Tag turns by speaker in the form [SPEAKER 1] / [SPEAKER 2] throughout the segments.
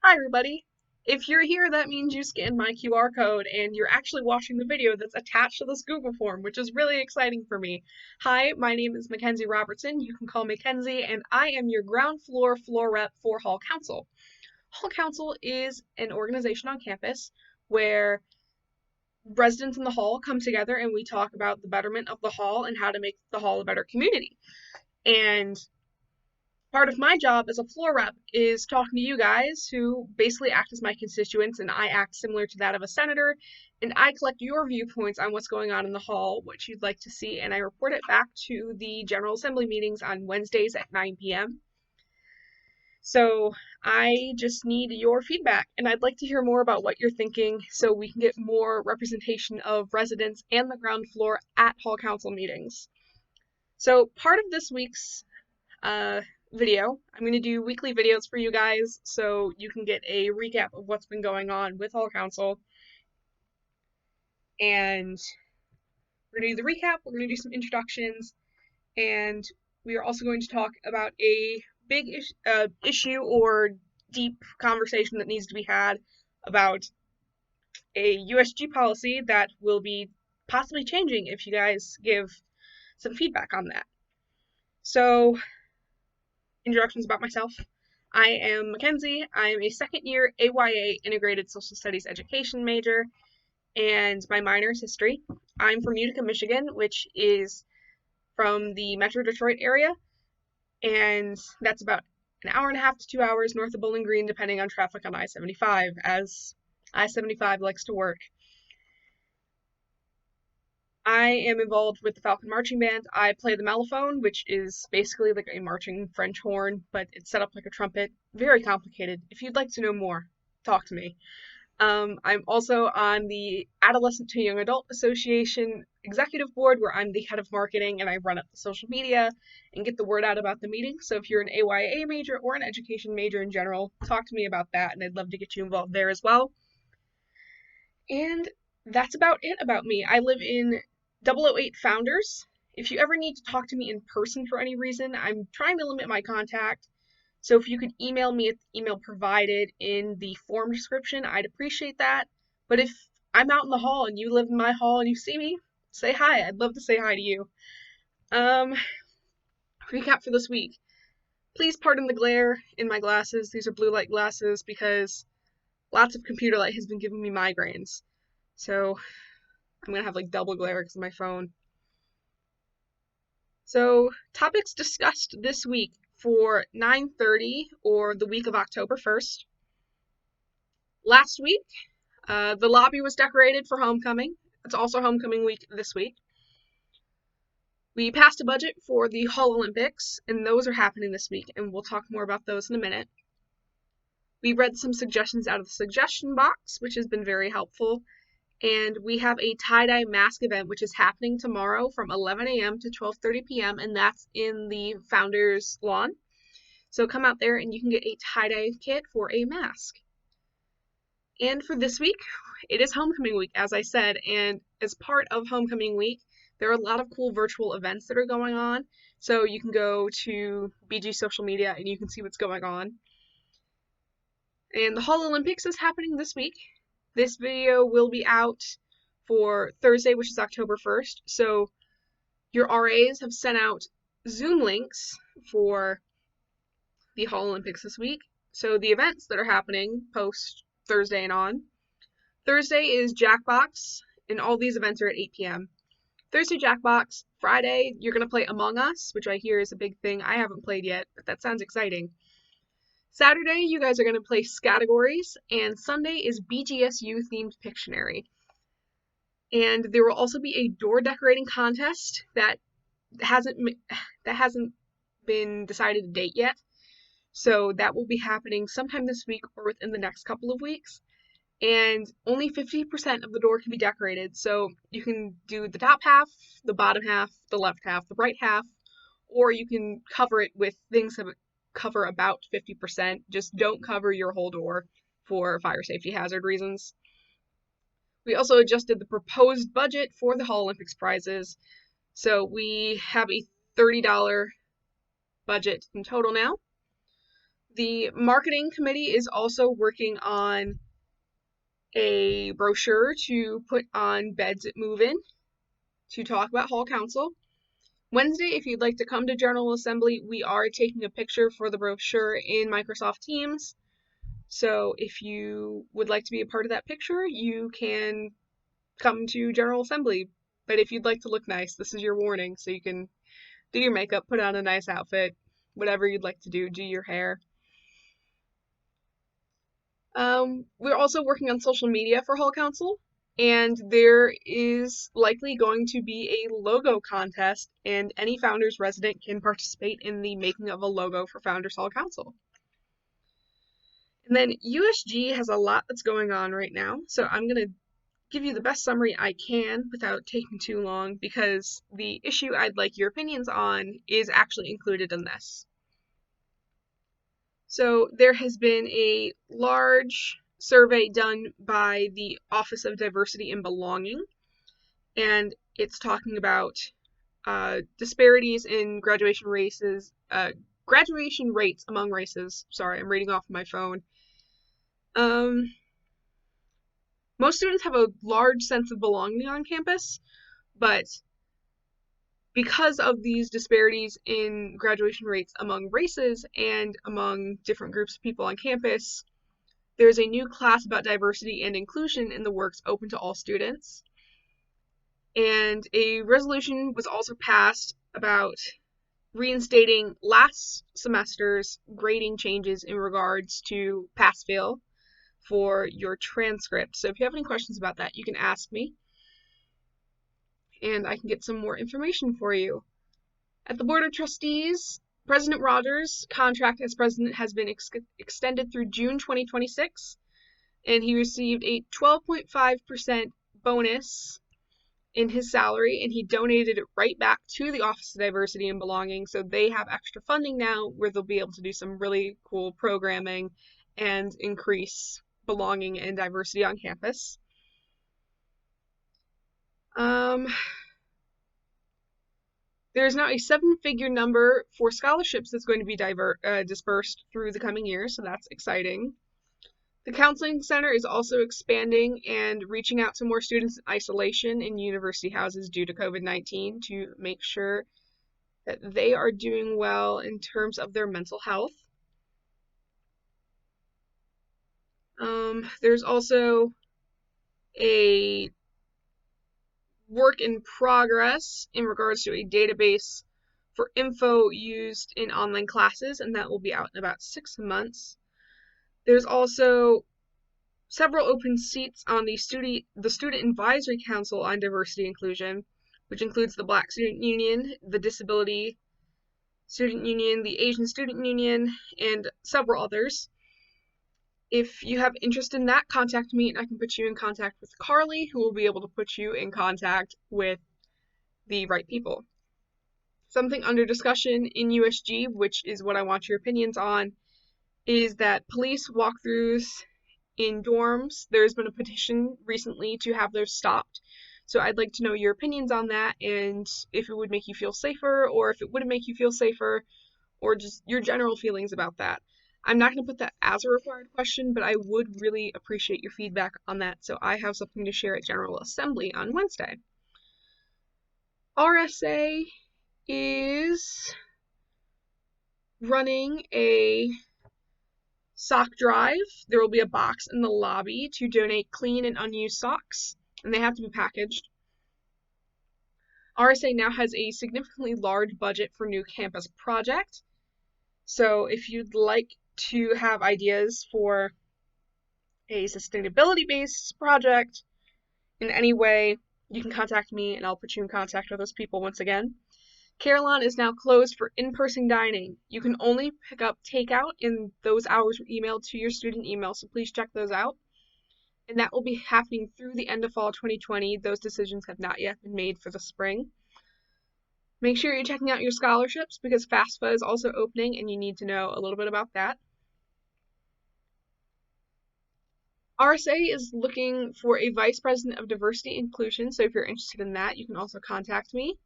[SPEAKER 1] Hi everybody! If you're here, that means you scanned my QR code and you're actually watching the video that's attached to this Google form, which is really exciting for me. Hi, my name is Mackenzie Robertson. You can call me Kenzie, and I am your ground floor rep for Hall Council. Hall Council is an organization on campus where residents in the hall come together and we talk about the betterment of the hall and how to make the hall a better community. And part of my job as a floor rep is talking to you guys who basically act as my constituents, and I act similar to that of a senator, and I collect your viewpoints on what's going on in the hall, what you'd like to see, and I report it back to the General Assembly meetings on Wednesdays at 9 p.m. So I just need your feedback, and I'd like to hear more about what you're thinking so we can get more representation of residents and the ground floor at Hall Council meetings. So part of this week's video. I'm going to do weekly videos for you guys so you can get a recap of what's been going on with Hall Council. And we're going to do the recap, we're going to do some introductions, and we are also going to talk about a big issue or deep conversation that needs to be had about a USG policy that will be possibly changing if you guys give some feedback on that. So, introductions about myself. I am Mackenzie. I am a second year AYA Integrated Social Studies Education major, and my minor is history. I'm from Utica, Michigan, which is from the Metro Detroit area, and that's about an hour and a half to 2 hours north of Bowling Green, depending on traffic on I-75, as I-75 likes to work. I am involved with the Falcon Marching Band. I play the mellophone, which is basically like a marching French horn, but it's set up like a trumpet. Very complicated. If you'd like to know more, talk to me. I'm also on the Adolescent to Young Adult Association Executive Board, where I'm the head of marketing and I run up the social media and get the word out about the meeting. So if you're an AYA major or an education major in general, talk to me about that, and I'd love to get you involved there as well. And that's about it about me. I live in 008 Founders. If you ever need to talk to me in person for any reason, I'm trying to limit my contact. So if you could email me at the email provided in the form description, I'd appreciate that. But if I'm out in the hall and you live in my hall and you see me, say hi. I'd love to say hi to you. Recap for this week. Please pardon the glare in my glasses. These are blue light glasses because lots of computer light has been giving me migraines. So I'm going to have like double glare because of my phone. So, topics discussed this week for 9/30 or the week of October 1st. Last week, the lobby was decorated for homecoming. It's also homecoming week this week. We passed a budget for the Hall Olympics, and those are happening this week, and we'll talk more about those in a minute. We read some suggestions out of the suggestion box, which has been very helpful. And we have a tie-dye mask event, which is happening tomorrow from 11 a.m. to 12:30 p.m., and that's in the Founders Lawn. So come out there and you can get a tie-dye kit for a mask. And for this week, it is homecoming week, as I said, and as part of homecoming week, there are a lot of cool virtual events that are going on. So you can go to BG social media and you can see what's going on. And the Hall Olympics is happening this week. This video will be out for Thursday, which is October 1st. So your RAs have sent out Zoom links for the Hall Olympics this week. So the events that are happening post Thursday and on. Thursday is Jackbox, and all these events are at 8 p.m. Thursday, Jackbox. Friday, you're going to play Among Us, which I hear is a big thing. I haven't played yet, but that sounds exciting. Saturday, you guys are going to play Scattergories, and Sunday is BGSU themed Pictionary. And there will also be a door decorating contest that hasn't been decided a date yet. So that will be happening sometime this week or within the next couple of weeks. And only 50% of the door can be decorated. So you can do the top half, the bottom half, the left half, the right half, or you can cover it with things that cover about 50%. Just don't cover your whole door for fire safety hazard reasons. We also adjusted the proposed budget for the Hall Olympics prizes. So we have a $30 budget in total now. The marketing committee is also working on a brochure to put on Beds at Move-In to talk about Hall Council. Wednesday, if you'd like to come to General Assembly, we are taking a picture for the brochure in Microsoft Teams. So if you would like to be a part of that picture, you can come to General Assembly. But if you'd like to look nice, this is your warning, so you can do your makeup, put on a nice outfit, whatever you'd like to do your hair. We're also working on social media for Hall Council, and there is likely going to be a logo contest, and any Founders resident can participate in the making of a logo for Founders Hall Council. And then USG has a lot that's going on right now, so I'm going to give you the best summary I can without taking too long, because the issue I'd like your opinions on is actually included in this. So there has been a large survey done by the Office of Diversity and Belonging, and it's talking about disparities in graduation rates among races. Sorry, I'm reading off my phone. Most students have a large sense of belonging on campus, but because of these disparities in graduation rates among races and among different groups of people on campus, there's a new class about diversity and inclusion in the works open to all students. And a resolution was also passed about reinstating last semester's grading changes in regards to pass-fail for your transcript. So if you have any questions about that, you can ask me, and I can get some more information for you. At the Board of Trustees, President Rogers' contract as president has been extended through June 2026, and he received a 12.5% bonus in his salary, and he donated it right back to the Office of Diversity and Belonging, so they have extra funding now where they'll be able to do some really cool programming and increase belonging and diversity on campus. There's now a 7-figure number for scholarships that's going to be dispersed through the coming year, so that's exciting. The Counseling Center is also expanding and reaching out to more students in isolation in university houses due to COVID-19 to make sure that they are doing well in terms of their mental health. There's also a work in progress in regards to a database for info used in online classes, and that will be out in about 6 months. There's also several open seats on the Student Advisory Council on Diversity Inclusion, which includes the Black Student Union, the Disability Student Union, the Asian Student Union, and several others. If you have interest in that, contact me and I can put you in contact with Carly, who will be able to put you in contact with the right people. Something under discussion in USG, which is what I want your opinions on, is that police walkthroughs in dorms. There's been a petition recently to have those stopped. So I'd like to know your opinions on that, and if it would make you feel safer, or if it wouldn't make you feel safer, or just your general feelings about that. I'm not going to put that as a required question, but I would really appreciate your feedback on that, so I have something to share at General Assembly on Wednesday. RSA is running a sock drive. There will be a box in the lobby to donate clean and unused socks, and they have to be packaged. RSA now has a significantly large budget for new campus project, so if you'd like to have ideas for a sustainability-based project in any way, you can contact me and I'll put you in contact with those people once again. Carillon is now closed for in-person dining. You can only pick up takeout, and those hours were emailed to your student email, so please check those out. And that will be happening through the end of fall 2020. Those decisions have not yet been made for the spring. Make sure you're checking out your scholarships, because FAFSA is also opening and you need to know a little bit about that. RSA is looking for a Vice President of Diversity Inclusion, so if you're interested in that, you can also contact me.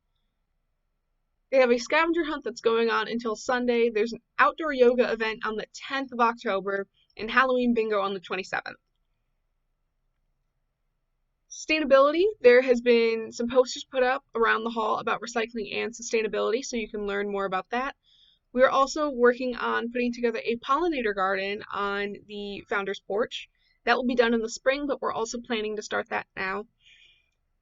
[SPEAKER 1] They have a scavenger hunt that's going on until Sunday. There's an outdoor yoga event on the 10th of October and Halloween bingo on the 27th. Sustainability, there has been some posters put up around the hall about recycling and sustainability, so you can learn more about that. We are also working on putting together a pollinator garden on the founder's porch. That will be done in the spring, but we're also planning to start that now.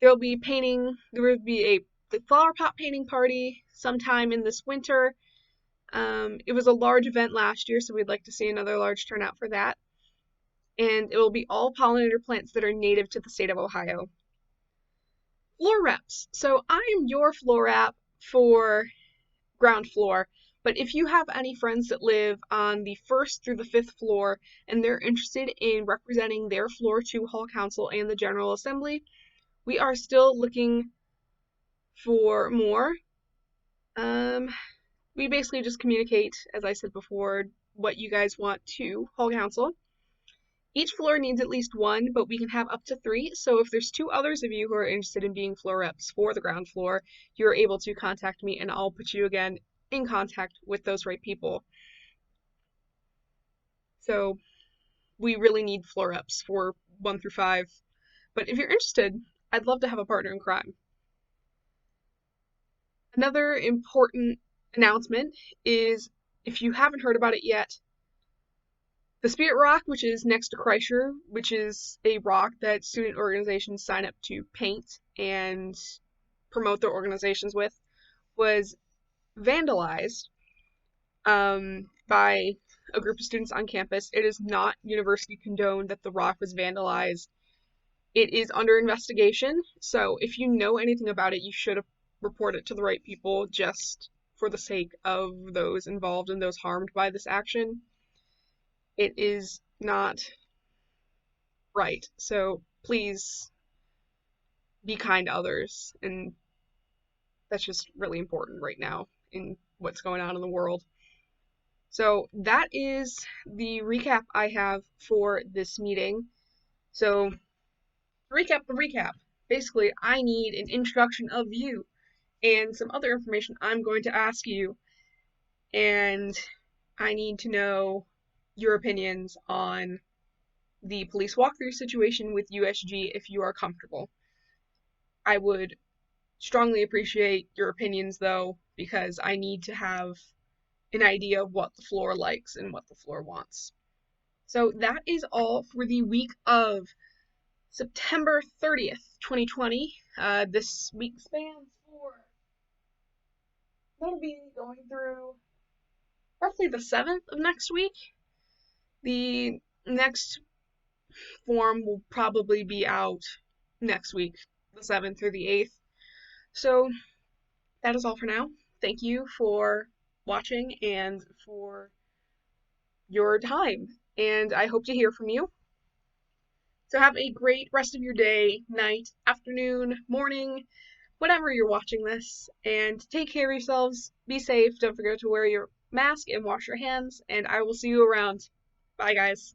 [SPEAKER 1] There will be the flower pot painting party sometime in this winter. It was a large event last year, so we'd like to see another large turnout for that. And it will be all pollinator plants that are native to the state of Ohio. Floor reps. So I am your floor rep for ground floor, but if you have any friends that live on the 1st through the 5th floor and they're interested in representing their floor to Hall Council and the General Assembly, we are still looking for more. We basically just communicate, as I said before, what you guys want to Hall Council. Each floor needs at least one, but we can have up to 3. So if there's 2 others of you who are interested in being floor reps for the ground floor, you're able to contact me and I'll put you again in contact with those right people. So we really need floor reps for 1 through 5. But if you're interested, I'd love to have a partner in crime. Another important announcement is, if you haven't heard about it yet, the Spirit Rock, which is next to Kreischer, which is a rock that student organizations sign up to paint and promote their organizations with, was vandalized by a group of students on campus. It is not university condoned that the rock was vandalized. It is under investigation, so if you know anything about it, you should report it to the right people just for the sake of those involved and those harmed by this action. It is not right, so please be kind to others, and that's just really important right now in what's going on in the world. So that is the recap I have for this meeting. So, to recap the recap, basically I need an introduction of you and some other information I'm going to ask you, and I need to know your opinions on the police walkthrough situation with USG if you are comfortable. I would strongly appreciate your opinions though, because I need to have an idea of what the floor likes and what the floor wants. So that is all for the week of September 30th, 2020. This week spans that'll be going through roughly the 7th of next week. The next form will probably be out next week, the 7th through the 8th. So that is all for now. Thank you for watching and for your time, and I hope to hear from you. So have a great rest of your day, night, afternoon, morning, whenever you're watching this, and take care of yourselves. Be safe. Don't forget to wear your mask and wash your hands, and I will see you around. Bye, guys.